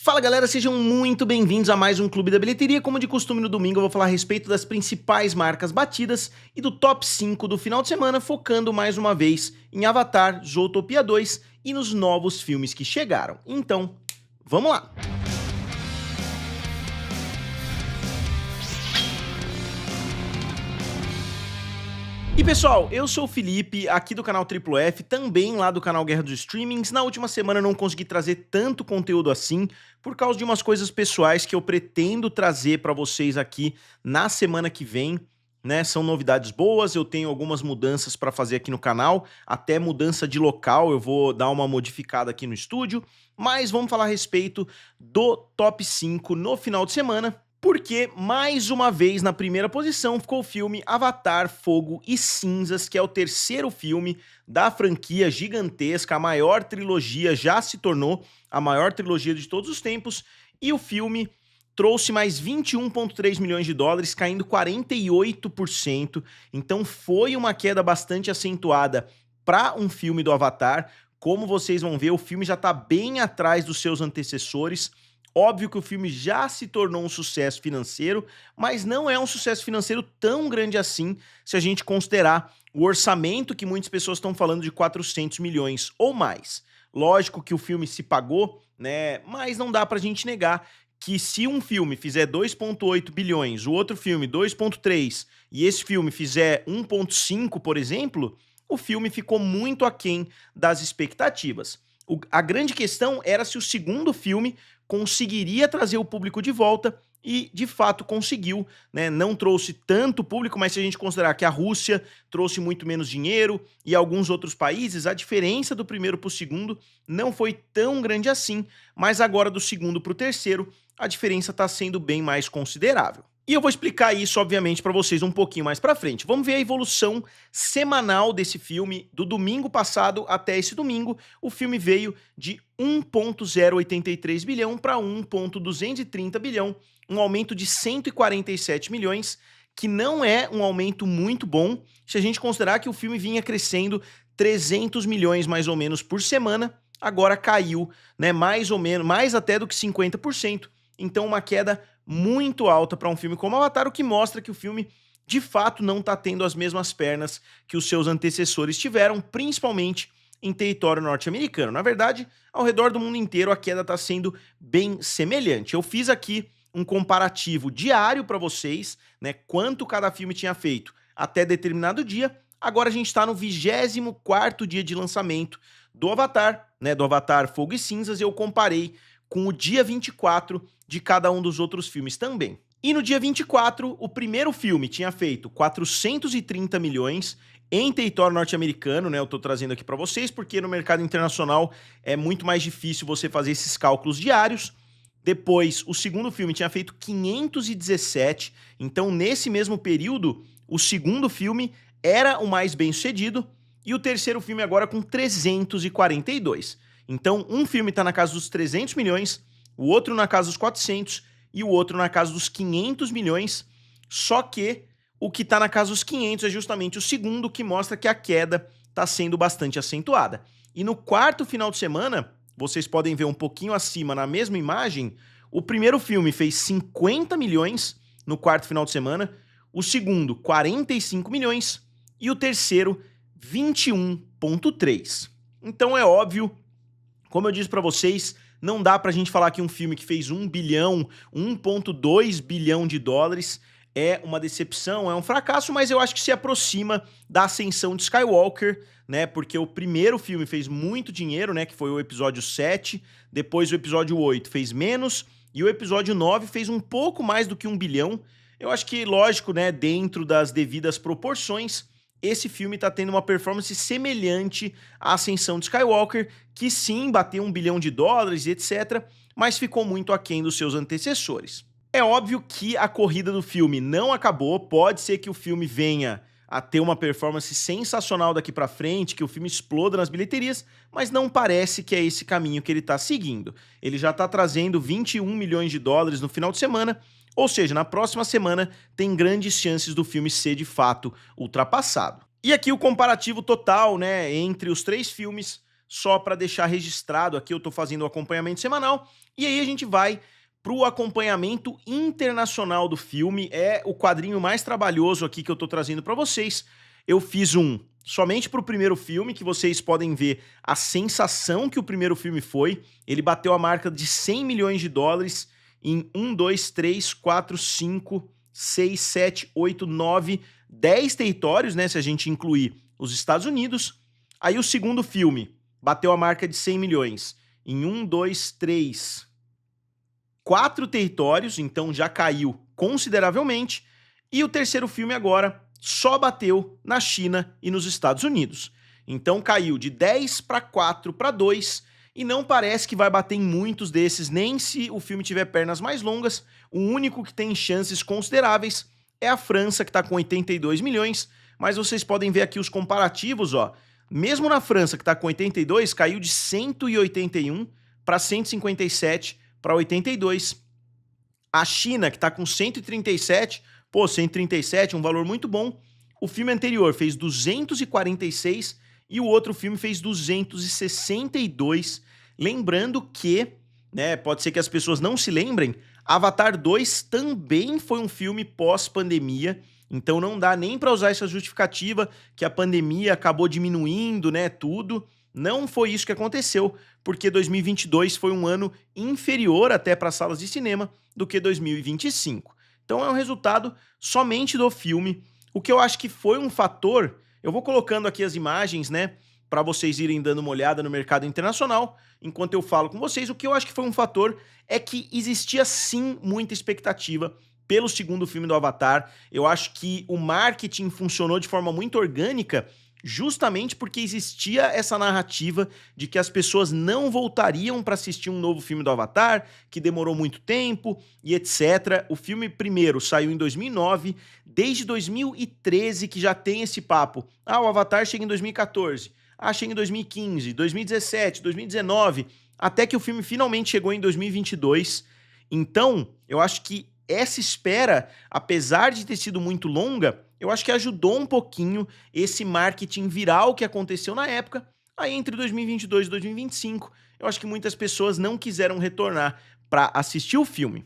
Fala galera, sejam muito bem-vindos a mais um Clube da Bilheteria. Como de costume no domingo eu vou falar a respeito das principais marcas batidas e do top 5 do final de semana, focando mais uma vez em Avatar, Zootopia 2 e nos novos filmes que chegaram. Então, vamos lá! E pessoal, eu sou o Felipe, aqui do canal Triplo F, também lá do canal Guerra dos Streamings. Na última semana eu não consegui trazer tanto conteúdo assim, por causa de umas coisas pessoais que eu pretendo trazer para vocês aqui na semana que vem, né? São novidades boas, eu tenho algumas mudanças para fazer aqui no canal, até mudança de local, eu vou dar uma modificada aqui no estúdio, mas vamos falar a respeito do top 5 no final de semana. Porque, mais uma vez, na primeira posição ficou o filme Avatar, Fogo e Cinzas, que é o terceiro filme da franquia gigantesca, a maior trilogia, já se tornou a maior trilogia de todos os tempos, e o filme trouxe mais 21,3 milhões de dólares, caindo 48%, então foi uma queda bastante acentuada para um filme do Avatar. Como vocês vão ver, o filme já está bem atrás dos seus antecessores. Óbvio que o filme já se tornou um sucesso financeiro, mas não é um sucesso financeiro tão grande assim se a gente considerar o orçamento que muitas pessoas estão falando de 400 milhões ou mais. Lógico que o filme se pagou, né? Mas não dá pra gente negar que se um filme fizer 2,8 bilhões, o outro filme 2,3 e esse filme fizer 1,5, por exemplo, o filme ficou muito aquém das expectativas. A grande questão era se o segundo filme conseguiria trazer o público de volta e, de fato, conseguiu, né? Não trouxe tanto público, mas se a gente considerar que a Rússia trouxe muito menos dinheiro e alguns outros países, a diferença do primeiro para o segundo não foi tão grande assim, mas agora do segundo para o terceiro, a diferença está sendo bem mais considerável. E eu vou explicar isso, obviamente, para vocês um pouquinho mais para frente. Vamos ver a evolução semanal desse filme, do domingo passado até esse domingo. O filme veio de 1,083 bilhão para 1,230 bilhão, um aumento de 147 milhões, que não é um aumento muito bom, se a gente considerar que o filme vinha crescendo 300 milhões mais ou menos por semana, agora caiu, né, mais ou menos, mais até do que 50%. Então uma queda muito alta para um filme como Avatar, o que mostra que o filme de fato não está tendo as mesmas pernas que os seus antecessores tiveram, principalmente em território norte-americano. Na verdade, ao redor do mundo inteiro a queda está sendo bem semelhante. Eu fiz aqui um comparativo diário para vocês, né, quanto cada filme tinha feito até determinado dia. Agora a gente está no 24º dia de lançamento do Avatar, né, do Avatar Fogo e Cinzas, e eu comparei com o dia 24 de cada um dos outros filmes também. E no dia 24, o primeiro filme tinha feito 430 milhões em território norte-americano, né? Eu tô trazendo aqui para vocês porque no mercado internacional é muito mais difícil você fazer esses cálculos diários. Depois, o segundo filme tinha feito 517, então nesse mesmo período, o segundo filme era o mais bem-sucedido e o terceiro filme agora com 342. Então, um filme tá na casa dos 300 milhões, o outro na casa dos 400 e o outro na casa dos 500 milhões, só que o que tá na casa dos 500 é justamente o segundo, que mostra que a queda tá sendo bastante acentuada. E no quarto final de semana, vocês podem ver um pouquinho acima na mesma imagem, o primeiro filme fez 50 milhões no quarto final de semana, o segundo 45 milhões e o terceiro 21,3. Então é óbvio, como eu disse pra vocês, não dá pra gente falar que um filme que fez 1 bilhão, 1,2 bilhão de dólares é uma decepção, é um fracasso, mas eu acho que se aproxima da ascensão de Skywalker, né? Porque o primeiro filme fez muito dinheiro, né? Que foi o episódio 7, depois o episódio 8 fez menos, e o episódio 9 fez um pouco mais do que 1 bilhão. Eu acho que, lógico, né? Dentro das devidas proporções, esse filme tá tendo uma performance semelhante à ascensão de Skywalker, que sim, bateu 1 bilhão de dólares e etc., mas ficou muito aquém dos seus antecessores. É óbvio que a corrida do filme não acabou, pode ser que o filme venha a ter uma performance sensacional daqui pra frente, que o filme exploda nas bilheterias, mas não parece que é esse caminho que ele tá seguindo. Ele já tá trazendo 21 milhões de dólares no final de semana, ou seja, na próxima semana tem grandes chances do filme ser de fato ultrapassado. E aqui o comparativo total, né, entre os três filmes, só para deixar registrado aqui, eu estou fazendo o acompanhamento semanal, e aí a gente vai para o acompanhamento internacional do filme. É o quadrinho mais trabalhoso aqui que eu estou trazendo para vocês. Eu fiz um somente para o primeiro filme, que vocês podem ver a sensação que o primeiro filme foi. Ele bateu a marca de 100 milhões de dólares em 1, 2, 3, 4, 5, 6, 7, 8, 9, 10 territórios, né, se a gente incluir os Estados Unidos. Aí o segundo filme bateu a marca de 100 milhões em 1, 2, 3, 4 territórios, então já caiu consideravelmente. E o terceiro filme agora só bateu na China e nos Estados Unidos. Então caiu de 10 para 4 para 2 e não parece que vai bater em muitos desses, nem se o filme tiver pernas mais longas. O único que tem chances consideráveis é a França, que está com 82 milhões, mas vocês podem ver aqui os comparativos, ó. Mesmo na França, que está com 82, caiu de 181 para 157 para 82. A China, que está com 137, pô, 137, um valor muito bom. O filme anterior fez 246 e o outro filme fez 262. Lembrando que, né, pode ser que as pessoas não se lembrem, Avatar 2 também foi um filme pós-pandemia, então não dá nem para usar essa justificativa que a pandemia acabou diminuindo, né, tudo. Não foi isso que aconteceu, porque 2022 foi um ano inferior até para salas de cinema do que 2025. Então é um resultado somente do filme. O que eu acho que foi um fator, eu vou colocando aqui as imagens, né, para vocês irem dando uma olhada no mercado internacional, enquanto eu falo com vocês. O que eu acho que foi um fator é que existia sim muita expectativa pelo segundo filme do Avatar. Eu acho que o marketing funcionou de forma muito orgânica, justamente porque existia essa narrativa de que as pessoas não voltariam para assistir um novo filme do Avatar, que demorou muito tempo e etc. O filme primeiro saiu em 2009, desde 2013 que já tem esse papo. Ah, o Avatar chega em 2014, ah, chega em 2015, 2017, 2019, até que o filme finalmente chegou em 2022. Então, eu acho que essa espera, apesar de ter sido muito longa, eu acho que ajudou um pouquinho esse marketing viral que aconteceu na época. Aí entre 2022 e 2025, eu acho que muitas pessoas não quiseram retornar para assistir o filme.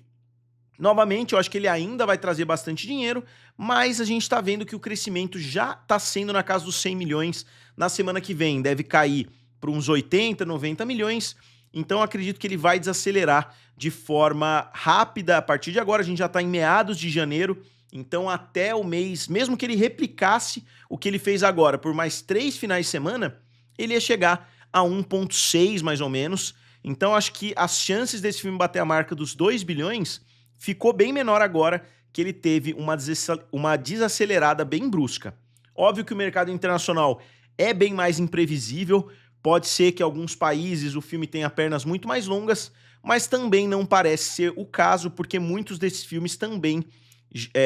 Novamente, eu acho que ele ainda vai trazer bastante dinheiro, mas a gente está vendo que o crescimento já está sendo na casa dos 100 milhões. Na semana que vem deve cair para uns 80, 90 milhões. Então, eu acredito que ele vai desacelerar de forma rápida. A partir de agora, a gente já está em meados de janeiro. Então, até o mês, mesmo que ele replicasse o que ele fez agora por mais 3 finais de semana, ele ia chegar a 1,6 mais ou menos. Então, acho que as chances desse filme bater a marca dos 2 bilhões ficou bem menor agora que ele teve uma desacelerada bem brusca. Óbvio que o mercado internacional é bem mais imprevisível. Pode ser que em alguns países o filme tenha pernas muito mais longas, mas também não parece ser o caso, porque muitos desses filmes também,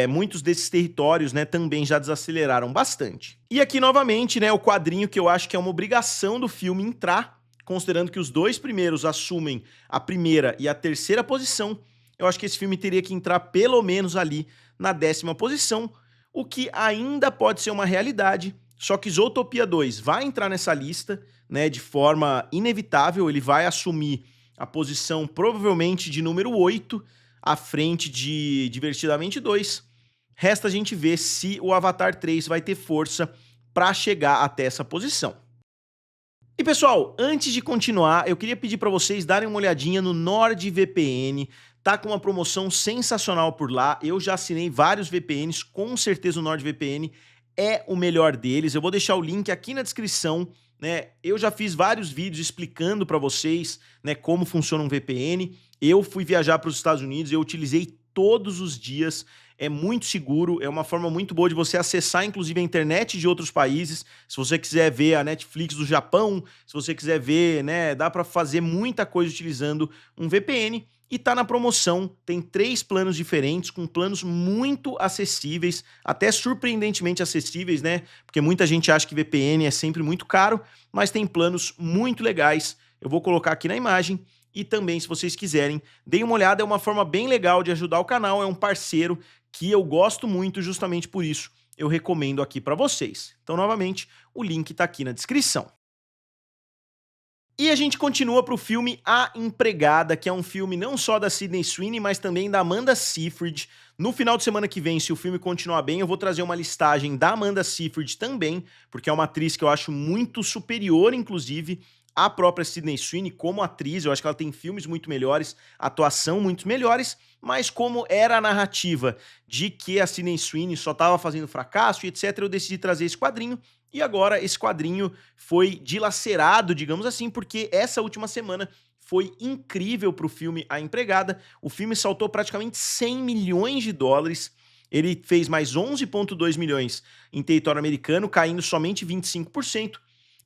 muitos desses territórios, né, também já desaceleraram bastante. E aqui novamente, né, o quadrinho que eu acho que é uma obrigação do filme entrar, considerando que os 2 primeiros assumem a primeira e a terceira posição. Eu acho que esse filme teria que entrar pelo menos ali na 10ª posição, o que ainda pode ser uma realidade, só que Zootopia 2 vai entrar nessa lista, né, de forma inevitável. Ele vai assumir a posição provavelmente de número 8, à frente de Divertidamente 2. Resta a gente ver se o Avatar 3 vai ter força para chegar até essa posição. E pessoal, antes de continuar, eu queria pedir para vocês darem uma olhadinha no NordVPN. Tá com uma promoção sensacional por lá. Eu já assinei vários VPNs, com certeza o NordVPN é o melhor deles. Eu vou deixar o link aqui na descrição, né? Eu já fiz vários vídeos explicando para vocês, né, como funciona um VPN. Eu fui viajar para os Estados Unidos, eu utilizei todos os dias. É muito seguro, é uma forma muito boa de você acessar, inclusive, a internet de outros países. Se você quiser ver a Netflix do Japão, se você quiser ver, né, dá para fazer muita coisa utilizando um VPN. E tá na promoção, tem 3 planos diferentes, com planos muito acessíveis, até surpreendentemente acessíveis, né? Porque muita gente acha que VPN é sempre muito caro, mas tem planos muito legais. Eu vou colocar aqui na imagem. E também, se vocês quiserem, deem uma olhada, é uma forma bem legal de ajudar o canal, é um parceiro que eu gosto muito, justamente por isso eu recomendo aqui para vocês. Então, novamente, o link está aqui na descrição. E a gente continua pro filme A Empregada, que é um filme não só da Sydney Sweeney, mas também da Amanda Seyfried. No final de semana que vem, se o filme continuar bem, eu vou trazer uma listagem da Amanda Seyfried também, porque é uma atriz que eu acho muito superior, inclusive, à própria Sydney Sweeney como atriz. Eu acho que ela tem filmes muito melhores, atuação muito melhores, mas como era a narrativa de que a Sydney Sweeney só estava fazendo fracasso e etc., eu decidi trazer esse quadrinho. E agora esse quadrinho foi dilacerado, digamos assim, porque essa última semana foi incrível para o filme A Empregada. O filme saltou praticamente 100 milhões de dólares. Ele fez mais 11,2 milhões em território americano, caindo somente 25%.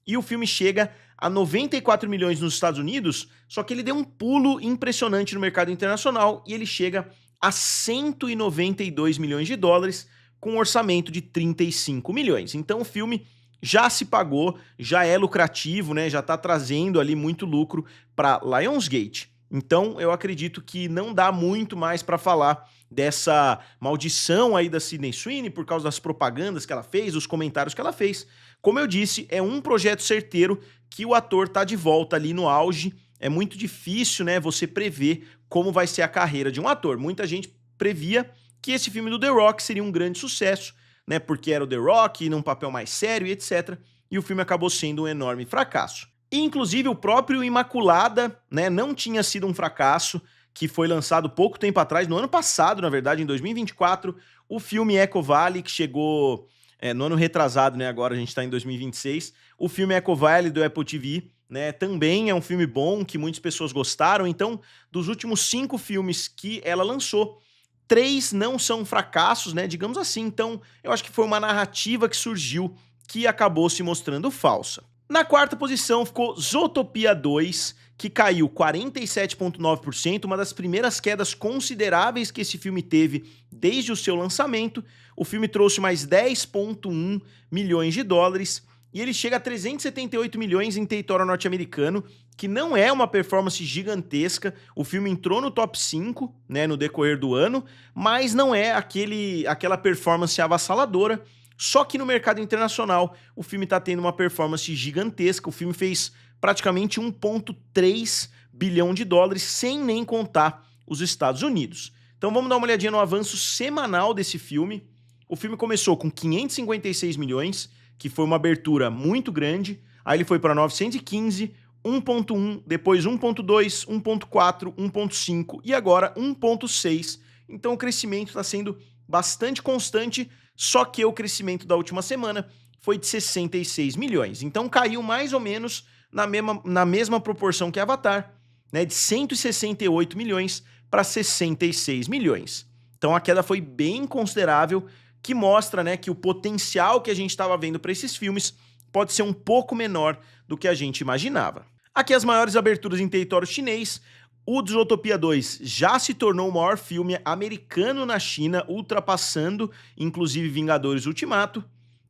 E o filme chega a 94 milhões nos Estados Unidos, só que ele deu um pulo impressionante no mercado internacional e ele chega a 192 milhões de dólares, com um orçamento de 35 milhões. Então o filme já se pagou, já é lucrativo, né? Já tá trazendo ali muito lucro para Lionsgate. Então eu acredito que não dá muito mais para falar dessa maldição aí da Sydney Sweeney por causa das propagandas que ela fez, os comentários que ela fez. Como eu disse, é um projeto certeiro que o ator tá de volta ali no auge. É muito difícil, né, você prever como vai ser a carreira de um ator. Muita gente previa que esse filme do The Rock seria um grande sucesso, né, porque era o The Rock, num papel mais sério e etc. E o filme acabou sendo um enorme fracasso. E, inclusive, o próprio Imaculada, né, não tinha sido um fracasso, que foi lançado pouco tempo atrás, no ano passado, na verdade, em 2024. O filme Echo Valley, que chegou no ano retrasado, né, agora a gente tá em 2026. O filme Echo Valley do Apple TV, né, também é um filme bom, que muitas pessoas gostaram. Então, dos últimos 5 filmes que ela lançou, 3 não são fracassos, né, digamos assim. Então, eu acho que foi uma narrativa que surgiu que acabou se mostrando falsa. Na quarta posição ficou Zootopia 2, que caiu 47,9%, uma das primeiras quedas consideráveis que esse filme teve desde o seu lançamento. O filme trouxe mais 10,1 milhões de dólares e ele chega a 378 milhões em território norte-americano, que não é uma performance gigantesca. O filme entrou no top 5, né, no decorrer do ano, mas não é aquela performance avassaladora. Só que no mercado internacional, o filme está tendo uma performance gigantesca. O filme fez praticamente 1,3 bilhão de dólares, sem nem contar os Estados Unidos. Então vamos dar uma olhadinha no avanço semanal desse filme. O filme começou com 556 milhões, que foi uma abertura muito grande. Aí ele foi para 915, 1,1, depois 1,2, 1,4, 1,5 e agora 1,6. Então o crescimento está sendo bastante constante, só que o crescimento da última semana foi de 66 milhões. Então caiu mais ou menos na mesma proporção que Avatar, né, de 168 milhões para 66 milhões. Então a queda foi bem considerável, que mostra, né, que o potencial que a gente estava vendo para esses filmes pode ser um pouco menor do que a gente imaginava. Aqui as maiores aberturas em território chinês. O Zootopia 2 já se tornou o maior filme americano na China, ultrapassando, inclusive, Vingadores Ultimato.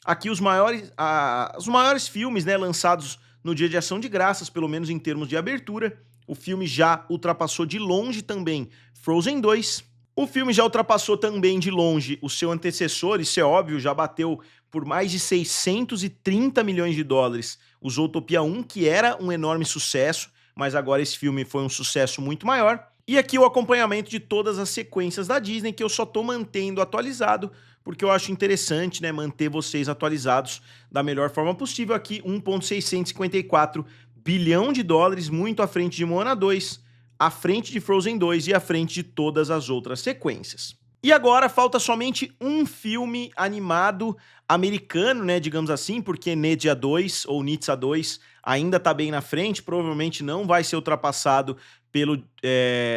Aqui os maiores filmes, né, lançados no Dia de Ação de Graças, pelo menos em termos de abertura. O filme já ultrapassou de longe também Frozen 2. O filme já ultrapassou também de longe o seu antecessor, isso é óbvio, já bateu por mais de 630 milhões de dólares o Zootopia 1, que era um enorme sucesso, mas agora esse filme foi um sucesso muito maior. E aqui o acompanhamento de todas as sequências da Disney, que eu só tô mantendo atualizado, porque eu acho interessante, né, manter vocês atualizados da melhor forma possível. Aqui 1,654 bilhão de dólares, muito à frente de Moana 2, à frente de Frozen 2 e à frente de todas as outras sequências. E agora falta somente um filme animado americano, né, digamos assim, porque Nedia 2 ou Nitsa 2 ainda tá bem na frente, provavelmente não vai ser ultrapassado pelo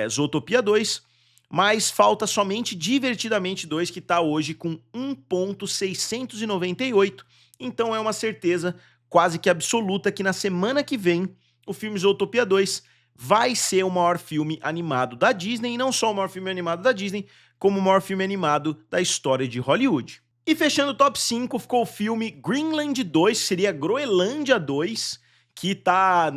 Zootopia 2, mas falta somente Divertidamente 2, que tá hoje com 1,698, então é uma certeza quase que absoluta que na semana que vem o filme Zootopia 2 vai ser o maior filme animado da Disney, e não só o maior filme animado da Disney, como o maior filme animado da história de Hollywood. E fechando o top 5 ficou o filme Greenland 2, que seria Groenlândia 2, que tá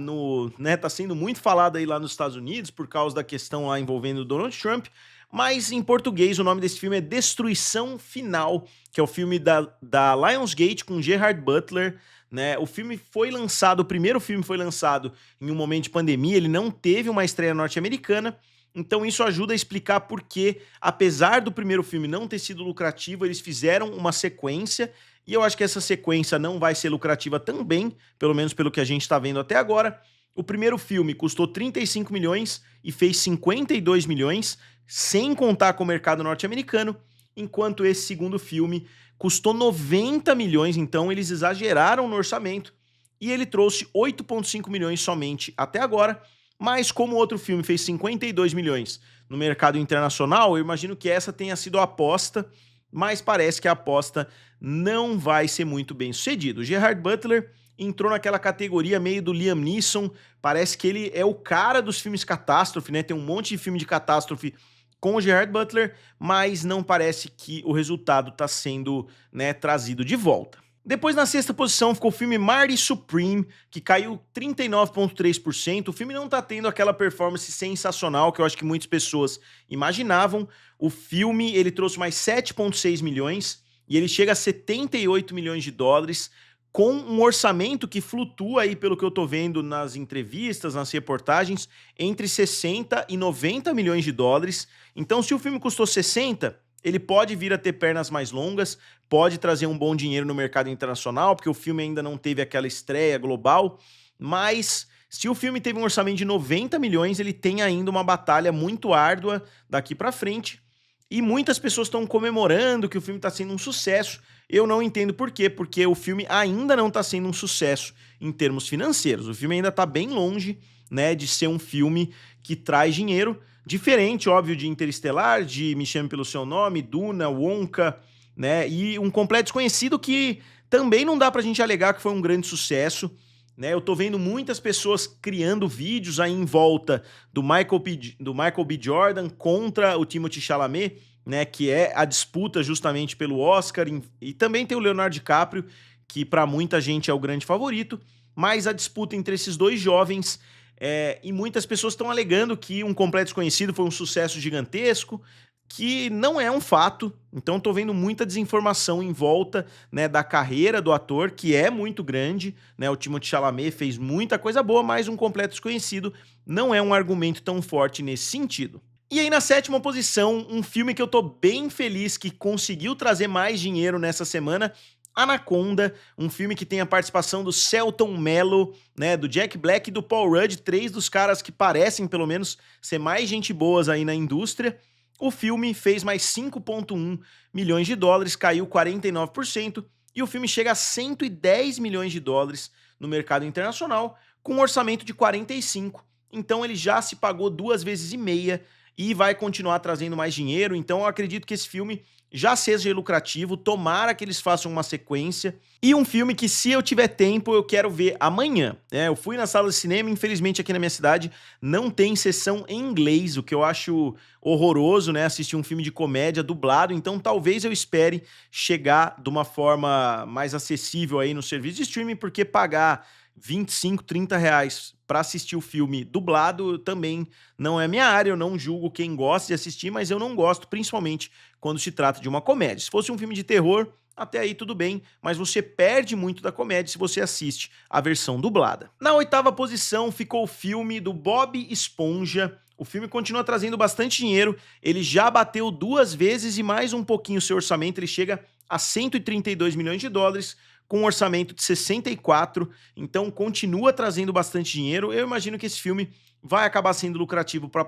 sendo muito falado aí lá nos Estados Unidos por causa da questão lá envolvendo o Donald Trump, mas em português o nome desse filme é Destruição Final, que é o filme da Lionsgate com Gerard Butler, né? O filme foi lançado, o primeiro filme foi lançado em um momento de pandemia, ele não teve uma estreia norte-americana, então isso ajuda a explicar por que, apesar do primeiro filme não ter sido lucrativo, eles fizeram uma sequência, e eu acho que essa sequência não vai ser lucrativa também, pelo menos pelo que a gente está vendo até agora. O primeiro filme custou 35 milhões e fez 52 milhões, sem contar com o mercado norte-americano, enquanto esse segundo filme custou 90 milhões, então eles exageraram no orçamento, e ele trouxe 8,5 milhões somente até agora, mas como o outro filme fez 52 milhões no mercado internacional, eu imagino que essa tenha sido a aposta, mas parece que a aposta não vai ser muito bem sucedida. O Gerard Butler entrou naquela categoria meio do Liam Neeson, parece que ele é o cara dos filmes catástrofe, né? Tem um monte de filme de catástrofe com o Gerard Butler, mas não parece que o resultado está sendo, né, trazido de volta. Depois, na sexta posição, ficou o filme Marty Supreme, que caiu 39,3%. O filme não tá tendo aquela performance sensacional que eu acho que muitas pessoas imaginavam. O filme, ele trouxe mais 7,6 milhões e ele chega a 78 milhões de dólares, com um orçamento que flutua aí, pelo que eu tô vendo nas entrevistas, nas reportagens, entre 60 e 90 milhões de dólares. Então, se o filme custou 60, ele pode vir a ter pernas mais longas, pode trazer um bom dinheiro no mercado internacional, porque o filme ainda não teve aquela estreia global, mas se o filme teve um orçamento de 90 milhões, ele tem ainda uma batalha muito árdua daqui pra frente, e muitas pessoas estão comemorando que o filme está sendo um sucesso. Eu não entendo por quê, porque o filme ainda não está sendo um sucesso em termos financeiros. O filme ainda está bem longe, né, de ser um filme que traz dinheiro, diferente, óbvio, de Interestelar, de Me Chame Pelo Seu Nome, Duna, Wonka, né, e um completo desconhecido que também não dá pra gente alegar que foi um grande sucesso, né. Eu tô vendo muitas pessoas criando vídeos aí em volta do Michael B. Jordan contra o Timothée Chalamet, né, que é a disputa justamente pelo Oscar, e também tem o Leonardo DiCaprio, que para muita gente é o grande favorito, mas a disputa entre esses dois jovens, e muitas pessoas estão alegando que Um Completo Desconhecido foi um sucesso gigantesco, que não é um fato. Então tô vendo muita desinformação em volta, né, da carreira do ator, que é muito grande, né, o Timothée Chalamet fez muita coisa boa, mas Um Completo Desconhecido não é um argumento tão forte nesse sentido. E aí, na sétima posição, um filme que eu tô bem feliz que conseguiu trazer mais dinheiro nessa semana, Anaconda, um filme que tem a participação do Selton Mello, né, do Jack Black e do Paul Rudd, três dos caras que parecem, pelo menos, ser mais gente boas aí na indústria. O filme fez mais 5,1 milhões de dólares, caiu 49%, e o filme chega a 110 milhões de dólares no mercado internacional, com um orçamento de 45. Então ele já se pagou 2,5 vezes e vai continuar trazendo mais dinheiro. Então eu acredito que esse filme já seja lucrativo, tomara que eles façam uma sequência, e um filme que, se eu tiver tempo, eu quero ver amanhã. Eu fui na sala de cinema, infelizmente aqui na minha cidade não tem sessão em inglês, o que eu acho horroroso, né, assistir um filme de comédia dublado, então talvez eu espere chegar de uma forma mais acessível aí no serviço de streaming, porque pagar 25, 30 reais para assistir o filme dublado também não é minha área. Eu não julgo quem gosta de assistir, mas eu não gosto, principalmente quando se trata de uma comédia. Se fosse um filme de terror, até aí tudo bem, mas você perde muito da comédia se você assiste a versão dublada. Na oitava posição ficou o filme do Bob Esponja. O filme continua trazendo bastante dinheiro, ele já bateu 2 vezes e mais um pouquinho o seu orçamento, ele chega a 132 milhões de dólares, com um orçamento de 64, então continua trazendo bastante dinheiro. Eu imagino que esse filme vai acabar sendo lucrativo para a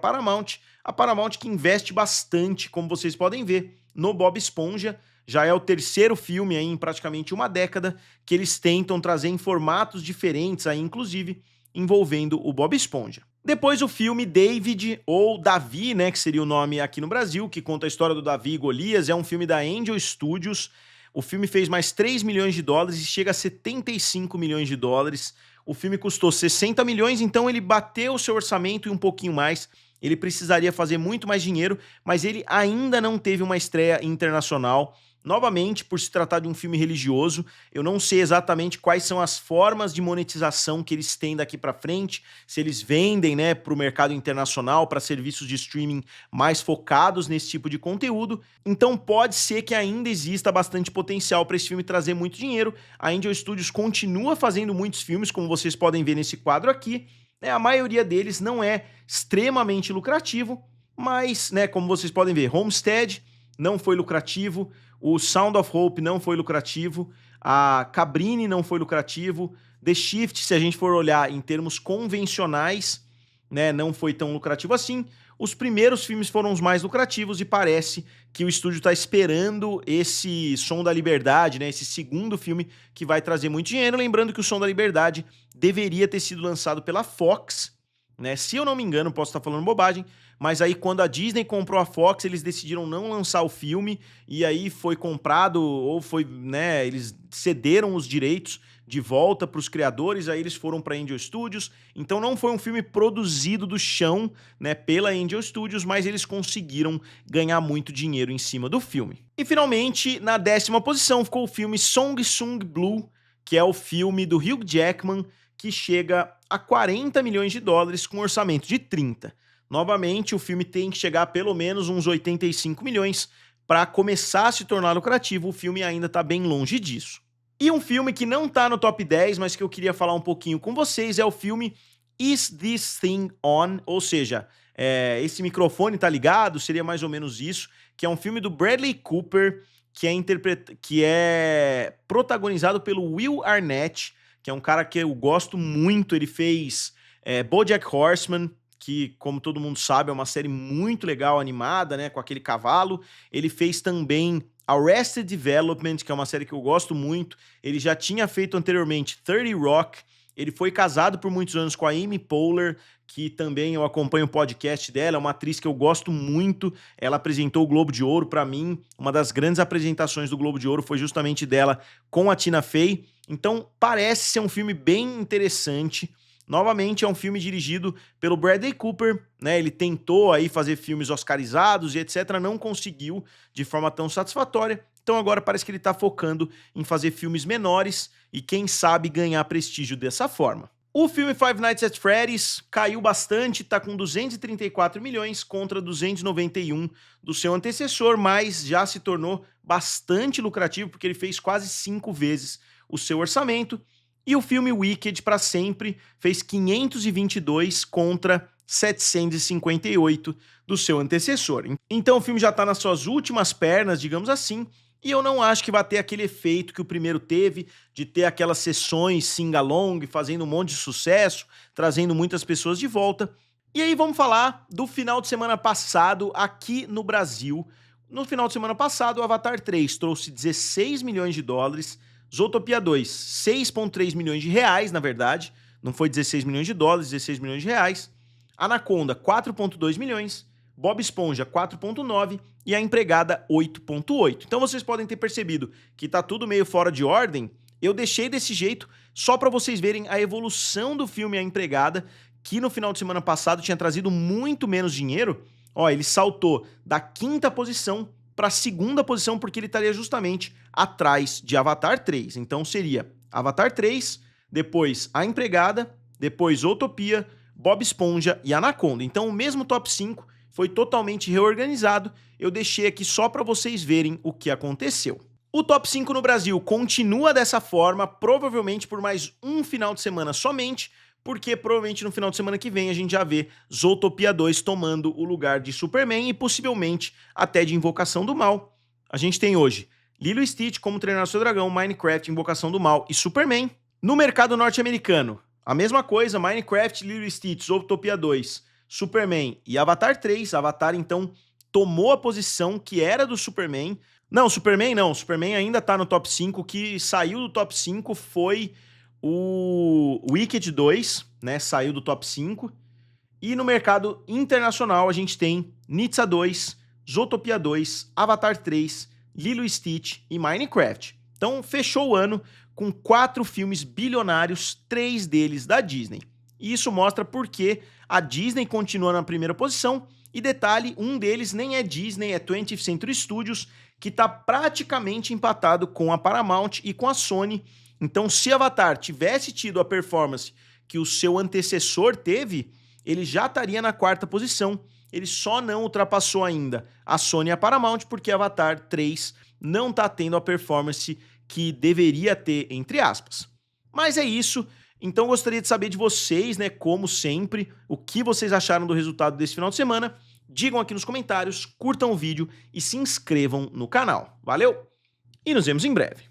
Paramount que investe bastante, como vocês podem ver, no Bob Esponja. Já é o terceiro filme aí em praticamente uma década que eles tentam trazer em formatos diferentes aí, inclusive envolvendo o Bob Esponja. Depois o filme David, ou Davi, né, que seria o nome aqui no Brasil, que conta a história do Davi e Golias, é um filme da Angel Studios. O filme fez mais 3 milhões de dólares e chega a 75 milhões de dólares. O filme custou 60 milhões, então ele bateu o seu orçamento e um pouquinho mais. Ele precisaria fazer muito mais dinheiro, mas ele ainda não teve uma estreia internacional. Novamente, por se tratar de um filme religioso, eu não sei exatamente quais são as formas de monetização que eles têm daqui para frente, se eles vendem, né, para o mercado internacional, para serviços de streaming mais focados nesse tipo de conteúdo. Então pode ser que ainda exista bastante potencial para esse filme trazer muito dinheiro. A Angel Studios continua fazendo muitos filmes, como vocês podem ver nesse quadro aqui. A maioria deles não é extremamente lucrativo, mas, né, como vocês podem ver, Homestead não foi lucrativo, o Sound of Hope não foi lucrativo, a Cabrini não foi lucrativo, The Shift, se a gente for olhar em termos convencionais, né, não foi tão lucrativo assim. Os primeiros filmes foram os mais lucrativos e parece que o estúdio está esperando esse Som da Liberdade, né, esse segundo filme que vai trazer muito dinheiro. Lembrando que o Som da Liberdade deveria ter sido lançado pela Fox, né? Se eu não me engano, posso estar falando bobagem, mas aí quando a Disney comprou a Fox, eles decidiram não lançar o filme e aí foi comprado ou foi, né, eles cederam os direitos de volta para os criadores, aí eles foram para Angel Studios. Então não foi um filme produzido do chão, né, pela Angel Studios, mas eles conseguiram ganhar muito dinheiro em cima do filme. E finalmente, na 10ª posição, ficou o filme Song Sung Blue, que é o filme do Hugh Jackman, que chega a 40 milhões de dólares com um orçamento de 30. Novamente, o filme tem que chegar a pelo menos uns 85 milhões para começar a se tornar lucrativo. O filme ainda está bem longe disso. E um filme que não está no top 10, mas que eu queria falar um pouquinho com vocês, é o filme Is This Thing On? Ou seja, esse microfone tá ligado? Seria mais ou menos isso, que é um filme do Bradley Cooper, que é protagonizado pelo Will Arnett, que é um cara que eu gosto muito. Ele fez BoJack Horseman, que, como todo mundo sabe, é uma série muito legal, animada, né, com aquele cavalo. Ele fez também Arrested Development, que é uma série que eu gosto muito. Ele já tinha feito anteriormente 30 Rock. Ele foi casado por muitos anos com a Amy Poehler, que também eu acompanho o podcast dela, é uma atriz que eu gosto muito. Ela apresentou o Globo de Ouro para mim. Uma das grandes apresentações do Globo de Ouro foi justamente dela com a Tina Fey. Então parece ser um filme bem interessante. Novamente é um filme dirigido pelo Bradley Cooper, né? Ele tentou aí fazer filmes oscarizados e etc, não conseguiu de forma tão satisfatória. Então agora parece que ele tá focando em fazer filmes menores e quem sabe ganhar prestígio dessa forma. O filme Five Nights at Freddy's caiu bastante, tá com 234 milhões contra 291 do seu antecessor, mas já se tornou bastante lucrativo porque ele fez quase 5 vezes o seu orçamento. E o filme Wicked, para sempre, fez 522 contra 758 do seu antecessor. Então o filme já tá nas suas últimas pernas, digamos assim, e eu não acho que vai ter aquele efeito que o primeiro teve, de ter aquelas sessões sing-along, fazendo um monte de sucesso, trazendo muitas pessoas de volta. E aí vamos falar do final de semana passado aqui no Brasil. No final de semana passado, o Avatar 3 trouxe 16 milhões de dólares, Zootopia 2, 6,3 milhões de reais, na verdade. Não foi 16 milhões de dólares, 16 milhões de reais. Anaconda, 4,2 milhões. Bob Esponja, 4,9 e A Empregada, 8,8. Então vocês podem ter percebido que tá tudo meio fora de ordem. Eu deixei desse jeito só para vocês verem a evolução do filme A Empregada, que no final de semana passado tinha trazido muito menos dinheiro. Ó, ele saltou da 5ª posição para a 2ª posição, porque ele estaria justamente atrás de Avatar 3. Então seria Avatar 3, depois A Empregada, depois Zootopia, Bob Esponja e Anaconda. Então o mesmo top 5 foi totalmente reorganizado. Eu deixei aqui só para vocês verem o que aconteceu. O top 5 no Brasil continua dessa forma, provavelmente por mais um final de semana somente, porque provavelmente no final de semana que vem a gente já vê Zootopia 2 tomando o lugar de Superman e possivelmente até de Invocação do Mal. A gente tem hoje Lilo e Stitch, Como Treinar Seu Dragão, Minecraft, Invocação do Mal e Superman. No mercado norte-americano, a mesma coisa, Minecraft, Lilo e Stitch, Zootopia 2, Superman e Avatar 3. Avatar, então, tomou a posição que era do Superman. Não, Superman ainda tá no top 5. O que saiu do top 5 foi o Wicked 2, né, saiu do top 5. E no mercado internacional a gente tem Nitsa 2, Zootopia 2, Avatar 3, Lilo e Stitch e Minecraft. Então fechou o ano com 4 filmes bilionários, 3 deles da Disney. E isso mostra por que a Disney continua na primeira posição. E detalhe, um deles nem é Disney, é 20th Century Studios, que está praticamente empatado com a Paramount e com a Sony. Então, se Avatar tivesse tido a performance que o seu antecessor teve, ele já estaria na quarta posição. Ele só não ultrapassou ainda a Sony e a Paramount porque Avatar 3 não está tendo a performance que deveria ter, entre aspas. Mas é isso. Então gostaria de saber de vocês, né, como sempre, o que vocês acharam do resultado desse final de semana. Digam aqui nos comentários, curtam o vídeo e se inscrevam no canal. Valeu! E nos vemos em breve.